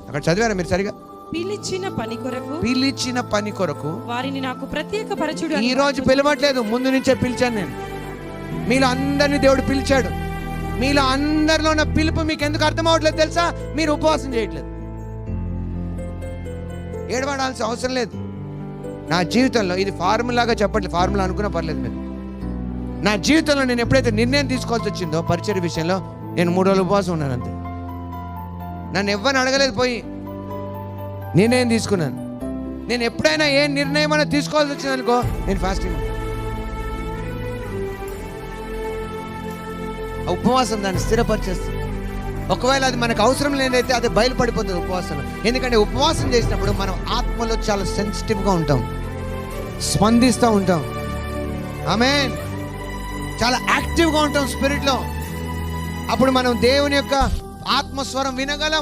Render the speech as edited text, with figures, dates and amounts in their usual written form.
అక్కడ చదివారా మీరు సరిగా? పిలిచిన పని కొరకు వారిని నాకు ప్రత్యేకపరచుడు. ఈ రోజు పిలవట్లేదు, ముందు నుంచే పిలిచాను నేను. మీలో అందరినీ దేవుడు పిలిచాడు. మీలో అందరిలో ఉన్న పిలుపు మీకు ఎందుకు అర్థం అవ్వట్లేదు తెలుసా? మీరు ఉపవాసం చేయట్లేదు. ఏడవడాల్సిన అవసరం లేదు. నా జీవితంలో ఇది ఫార్ములాగా చెప్పట్లేదు, ఫార్ములా అనుకున్నా పర్లేదు మీరు. నా జీవితంలో నేను ఎప్పుడైతే నిర్ణయం తీసుకోవాల్సి వచ్చిందో పరిచర్య విషయంలో, నేను 3 రోజులు ఉపవాసం ఉన్నాను అంతే. నన్ను ఎవ్వరిని అడగలేదు, పోయి నిర్ణయం తీసుకున్నాను. నేను ఎప్పుడైనా ఏ నిర్ణయం అయినా తీసుకోవాల్సి వచ్చిందనుకో, నేను ఫాస్టింగ్. ఉపవాసం దాన్ని స్థిరపరిచేస్తుంది. ఒకవేళ అది మనకు అవసరం లేదైతే అది బయలుపడిపోతుంది ఉపవాసంలో. ఎందుకంటే ఉపవాసం చేసినప్పుడు మనం ఆత్మలో చాలా సెన్సిటివ్గా ఉంటాం, స్పందిస్తూ ఉంటాం. ఆమేన్. చాలా యాక్టివ్గా ఉంటాం స్పిరిట్లో. అప్పుడు మనం దేవుని యొక్క ఆత్మస్వరం వినగలం.